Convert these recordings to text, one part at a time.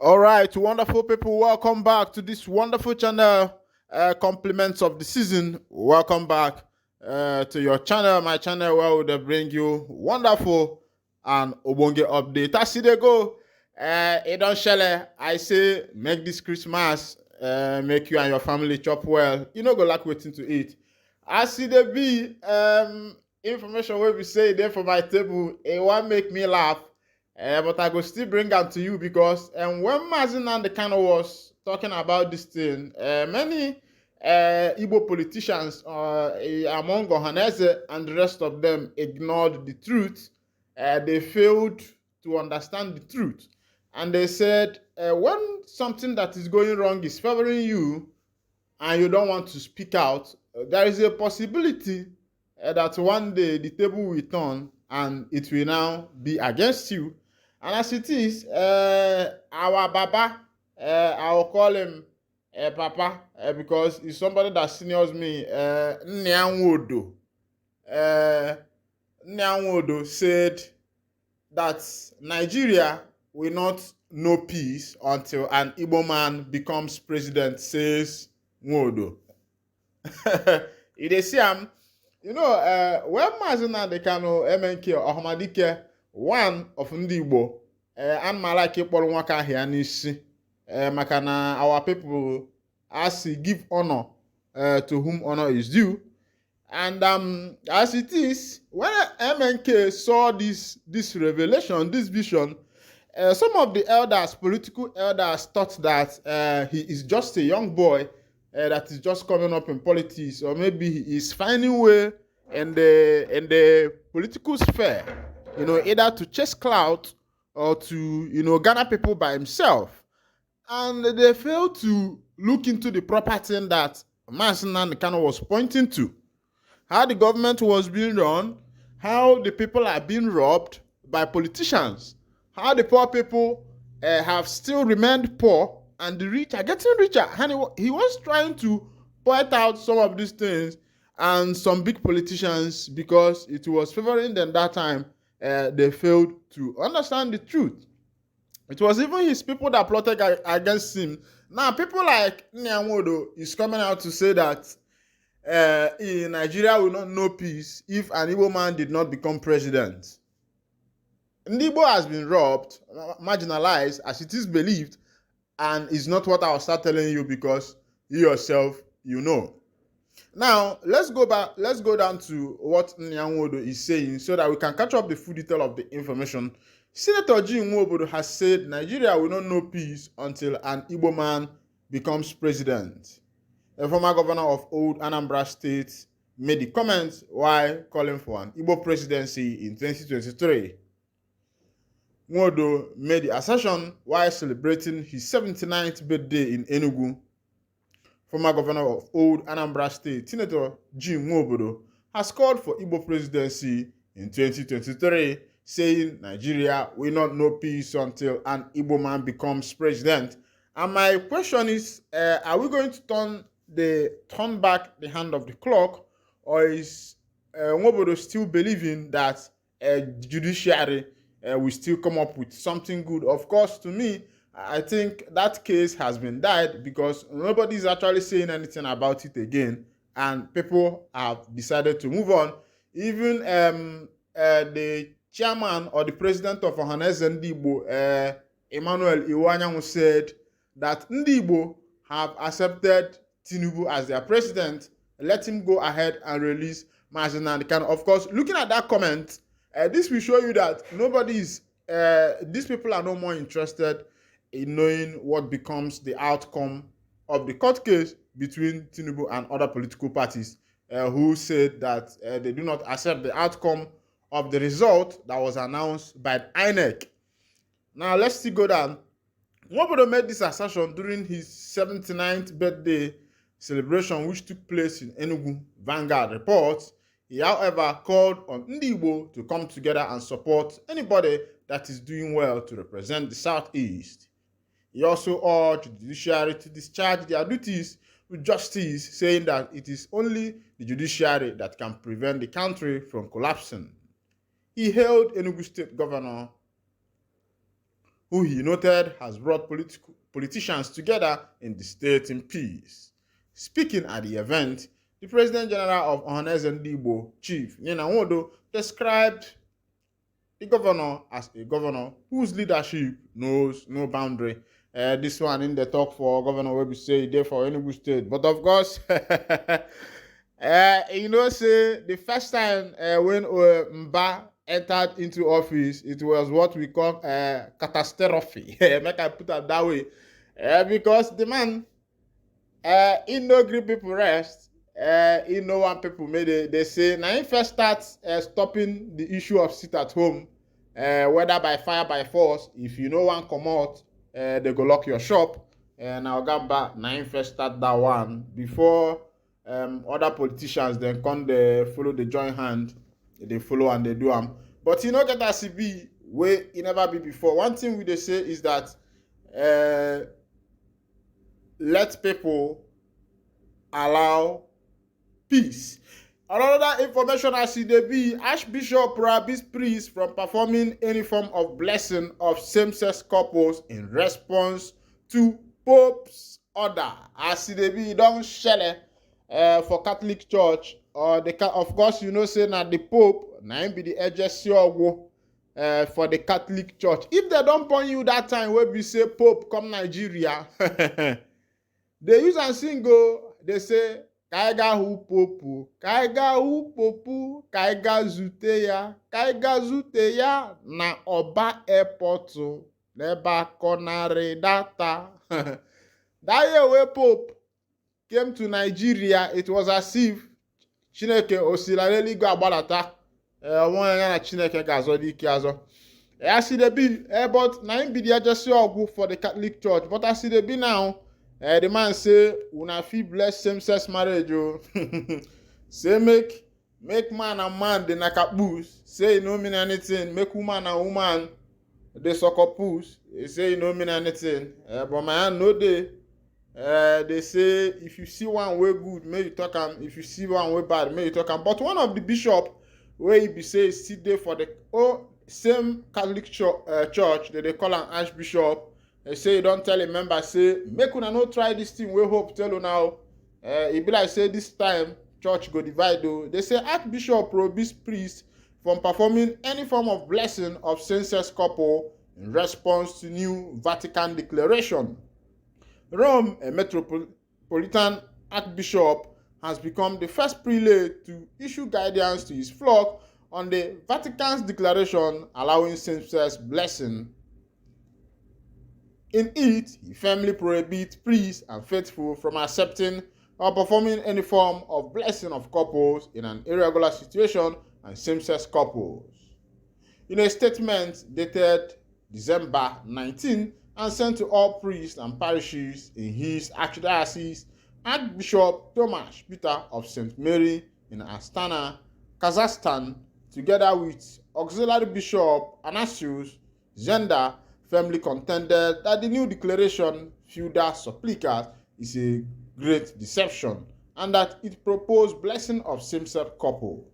All right, wonderful people, welcome back to this wonderful channel. Compliments of the season. Welcome back to your channel, my channel, where we dey bring you wonderful and obonge update. As they go, it don't shele. I say, make this Christmas, make you and your family chop well. You know, go like waiting to eat. As it dey be, information wey be say there for my table, it won't make me laugh. But I go still bring am to you because when Mazi Nnamdi Kanu was talking about this thing, many Igbo politicians among Ohaneze and the rest of them ignored the truth. They failed to understand the truth. And they said, when something that is going wrong is favoring you and you don't want to speak out, there is a possibility that one day the table will turn and it will now be against you. And as it is, our Baba, I will call him Papa because he's somebody that seniors me, Nyanwodo. Nyanwodo said that Nigeria will not know peace until an Igbo man becomes president, says Nwodo. You dey see am, you know, when Mazi Nnamdi Kanu MNK Ohamadike, one of ndị Igbo, and malaki ịkpọrọ nwoke ahụ ya n'isi, maka na our people as give honor to whom honor is due. And as it is, when MNK saw this revelation, this vision, some of the elders, political elders, thought that he is just a young boy that is just coming up in politics, or maybe he is finding way in the political sphere, you know, either to chase clout or to, you know, garner people by himself. And they failed to look into the proper thing that Mazi Nnamdi Kanu was pointing to. How the government was being run, how the people are being robbed by politicians, how the poor people have still remained poor and the rich are getting richer. And he was trying to point out some of these things and some big politicians, because it was favoring them that time, they failed to understand the truth. It was even his people that plotted against him. Now, people like Nyanwodo is coming out to say that in Nigeria will not know peace if an Igbo man did not become president. Igbo has been robbed, marginalized, as it is believed, and it's not what I'll start telling you because you yourself, you know. Now, let's go down to what Nyanwodo is saying so that we can catch up the full detail of the information. Senator G. Nwobodo has said Nigeria will not know peace until an Igbo man becomes president. The former governor of old Anambra State made the comments while calling for an Igbo presidency in 2023. Nwodo made the assertion while celebrating his 79th birthday in Enugu. Former governor of old Anambra State, Senator G. Nwobodo, has called for Igbo presidency in 2023, saying Nigeria will not know peace until an Igbo man becomes president. And my question is, are we going to turn back the hand of the clock, or is Nwobodo still believing that judiciary will still come up with something good? Of course, to me, I think that case has been died because nobody is actually saying anything about it again, and people have decided to move on. Even the chairman or the president of Ohanezendigbo, Emmanuel Iwanyanwu, said that Ndi Igbo have accepted Tinubu as their president. Let him go ahead and release Mazi Nnamdi Kanu. Of course, looking at that comment, this will show you that these people are no more interested in knowing what becomes the outcome of the court case between Tinubu and other political parties who said that they do not accept the outcome of the result that was announced by INEC. Now, let's still go down. Nwobodo made this assertion during his 79th birthday celebration, which took place in Enugu. Vanguard reports. He, however, called on Ndi Igbo to come together and support anybody that is doing well to represent the Southeast. He also urged the judiciary to discharge their duties with justice, saying that it is only the judiciary that can prevent the country from collapsing. He hailed Enugu State Governor who he noted has brought politicians together in the state in peace. Speaking at the event, the President General of Ohanezendigbo, Chief NNAMDI, described the governor as a governor whose leadership knows no boundary. This one in the talk for governor will be say there for Enugu State, but of course, say the first time when Mba entered into office, it was what we call catastrophe. Make I put it that way, because the man he no gree people rest. He no want people make they say now he first start stopping the issue of sit at home, whether by fire by force. If you no want come out, they go lock your shop. Now Gamba now he first start that one before other politicians then come they follow the joint hand, they follow and they do them. But you know get as it be way it never be before. One thing we they say is that let people allow peace. Another information as it be, Archbishop prohibits priests from performing any form of blessing of same-sex couples in response to Pope's order. As it be, don't share for Catholic Church, or the of course you know say that the Pope now be the agency for the Catholic Church. If they don't point you that time where we say Pope come Nigeria, they use and sing go. They say kaiga hu popu, kaiga hu popu, kaiga zute ya na Oba airport neba konare data. That year where Pope came to Nigeria, it was as if Chineke osilareli go abalata. One na Chineke gazodi kiazo. As it be, but na him be the agency for the Catholic Church. But as it be now, the man say una fit bless same-sex marriage. Oh. Say make man and man dey nakapus. Say e no mean anything. Make woman and woman dey suckapus. He say e no mean anything. But my hand no dey. They say if you see one way good, may you talk am. If you see one way bad, may you talk am. But one of the bishop where he be say sit there for the same Catholic church that they call an archbishop. They say you don't tell a member say make una no try this thing. We hope tell you now. It be like say this time church go divide though. They say archbishop prohibits priests from performing any form of blessing of same-sex couple in response to new Vatican declaration. Rome, a metropolitan archbishop, has become the first prelate to issue guidance to his flock on the Vatican's declaration allowing same-sex blessing. In it, he firmly prohibits priests and faithful from accepting or performing any form of blessing of couples in an irregular situation and same-sex couples. In a statement dated December 19 and sent to all priests and parishes in his archdiocese, Archbishop Tomasz Peter of St. Mary in Astana, Kazakhstan, together with Auxiliary Bishop Anastasius Zenda, firmly contended that the new declaration, Fiuda Supplicat, is a great deception and that it proposed blessing of same-sex couple,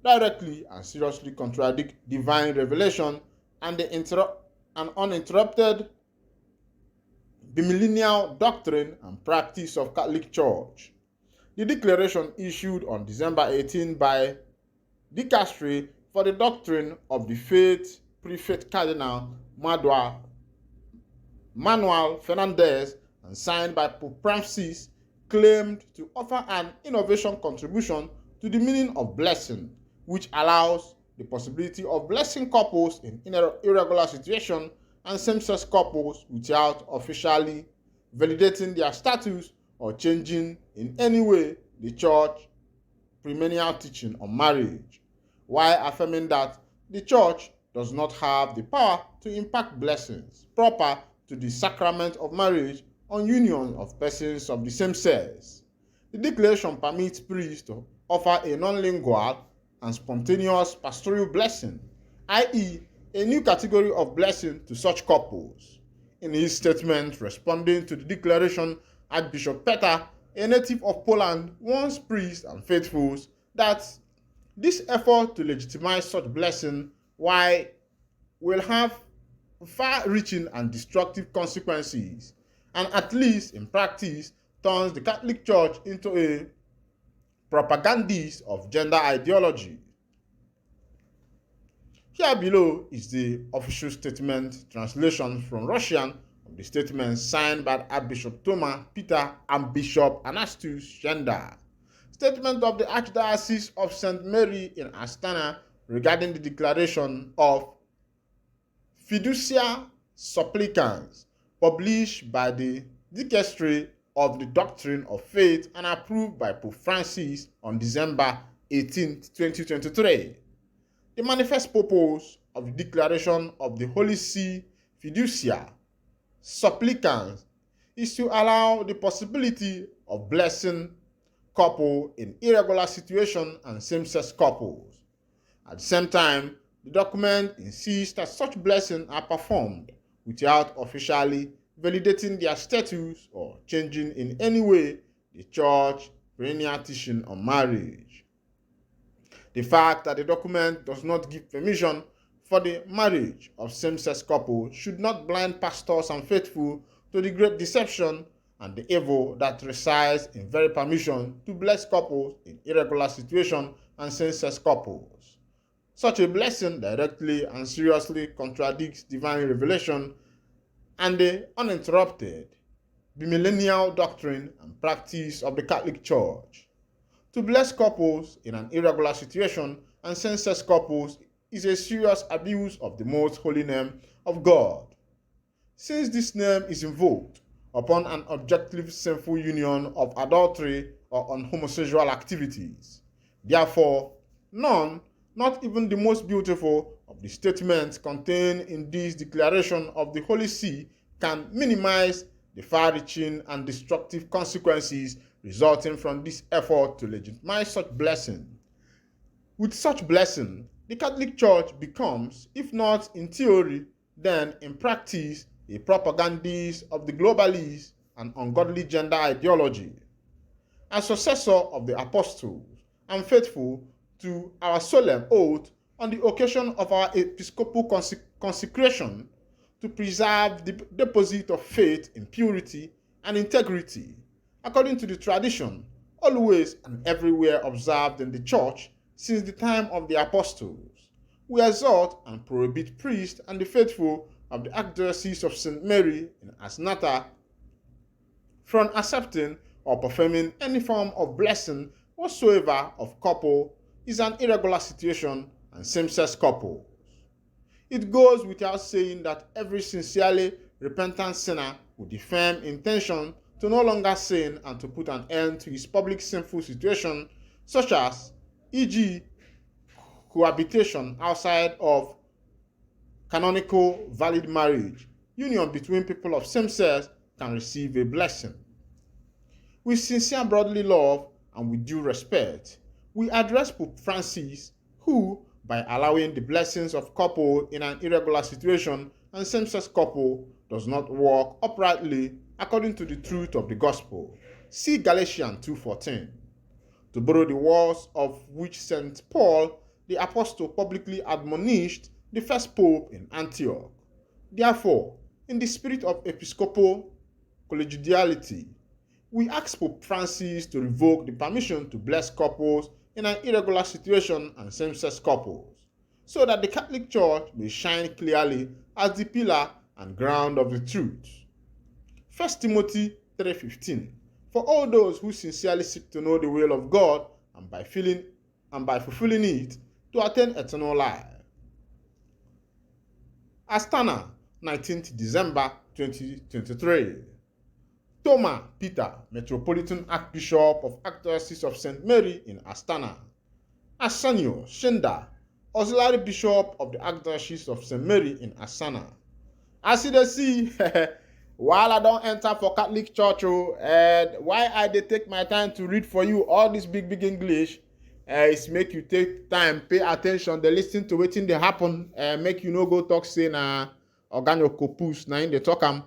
directly and seriously contradict divine revelation and the uninterrupted bimillennial doctrine and practice of Catholic Church. The declaration issued on December 18 by Dicastery for the Doctrine of the Faith Prefect Cardinal Manuel Fernandez and signed by Pope Francis claimed to offer an innovation contribution to the meaning of blessing, which allows the possibility of blessing couples in irregular situation and same-sex couples without officially validating their status or changing in any way the church premillennial teaching on marriage, while affirming that the church does not have the power to impart blessings proper to the sacrament of marriage on union of persons of the same sex. The declaration permits priests to offer a non-lingual and spontaneous pastoral blessing, i.e., a new category of blessing to such couples. In his statement responding to the declaration, Archbishop Peter, a native of Poland, warns priests and faithfuls that this effort to legitimize such blessing will have far-reaching and destructive consequences, and at least in practice turns the Catholic Church into a propagandist of gender ideology. Here below is the official statement translation from Russian of the statement signed by Archbishop Thomas Peter and Bishop Anastas Shenda. Statement of the Archdiocese of St. Mary in Astana regarding the declaration of Fiducia Supplicans, published by the Dicastery of the Doctrine of Faith and approved by Pope Francis on December 18, 2023. The manifest purpose of the declaration of the Holy See Fiducia Supplicans is to allow the possibility of blessing couples in irregular situation and same-sex couples. At the same time, the document insists that such blessings are performed without officially validating their status or changing in any way the Church's perennial teaching on marriage. The fact that the document does not give permission for the marriage of same-sex couples should not blind pastors and faithful to the great deception and the evil that resides in very permission to bless couples in irregular situation and same-sex couples. Such a blessing directly and seriously contradicts divine revelation and the uninterrupted bimillennial doctrine and practice of the Catholic Church. To bless couples in an irregular situation and same-sex couples is a serious abuse of the most holy name of God. Since this name is invoked upon an objective sinful union of adultery or on homosexual activities, therefore, none, not even the most beautiful of the statements contained in this declaration of the Holy See, can minimize the far-reaching and destructive consequences resulting from this effort to legitimize such blessing. With such blessing, the Catholic Church becomes, if not in theory, then in practice, a propagandist of the globalist and ungodly gender ideology. As successor of the apostles and faithful to our solemn oath on the occasion of our episcopal consecration to preserve the deposit of faith in purity and integrity, according to the tradition always and everywhere observed in the Church since the time of the apostles, we exhort and prohibit priests and the faithful of the Archdiocese of St. Mary in Asnata from accepting or performing any form of blessing whatsoever of couple is an irregular situation and same-sex couples. It goes without saying that every sincerely repentant sinner with the firm intention to no longer sin and to put an end to his public sinful situation, such as, e.g., cohabitation outside of canonical valid marriage, union between people of same sex, can receive a blessing. With sincere brotherly love and with due respect, we address Pope Francis, who, by allowing the blessings of couple in an irregular situation and same-sex couple, does not walk uprightly according to the truth of the gospel. See Galatians 2:14. To borrow the words of which St. Paul, the apostle, publicly admonished the first pope in Antioch. Therefore, in the spirit of episcopal collegiality, we ask Pope Francis to revoke the permission to bless couples in an irregular situation and same-sex couples, so that the Catholic Church may shine clearly as the pillar and ground of the truth. 1 Timothy 3:15. For all those who sincerely seek to know the will of God and by fulfilling it to attain eternal life. Astana, 19th December 2023. Thomas Peter, Metropolitan Archbishop of Archdiocese of St. Mary in Astana. Arsenio Shenda, Auxiliary Bishop of the Archdiocese of St. Mary in Astana. As you see, while I don't enter for Catholic Church, and why I dey take my time to read for you all this big English, is make you take time, pay attention, dey listen to wetin dey happen, make you no go talk say na organocopus na im dey talk am,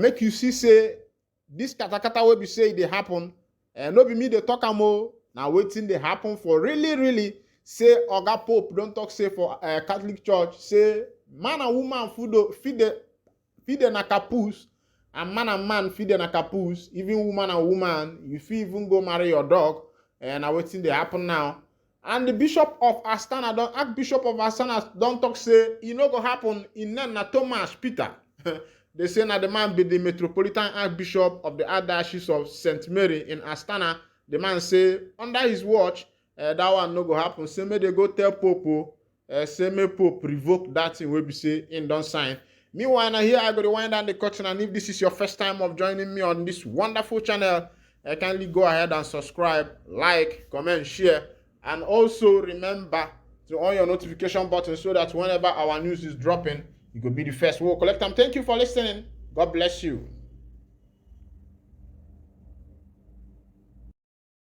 make you see say this katakata wey be say e dey happen, no be me dey talk am o, na wetin dey happen for really say Oga Pope don talk say for Catholic Church say Man and woman feed the nakapus, and man feed the nakapus. Even woman and woman, you fit even go marry your dog, and I waiting they happen now. And the Bishop of Astana, Archbishop of Astana, don't talk say it no go happen in na Thomas Peter. They say na the man be the Metropolitan Archbishop of the Archdiocese of St. Mary in Astana. The man say under his watch, that one no go happen. Say may they go tell Pope, say may Pope revoke that thing wey be say in don't sign. Meanwhile, now here I go to wind down the curtain, and if this is your first time of joining me on this wonderful channel, kindly go ahead and subscribe, like, comment, share, and also remember to on your notification button so that whenever our news is dropping, you could be the first. We'll collect them. Thank you for listening. God bless you.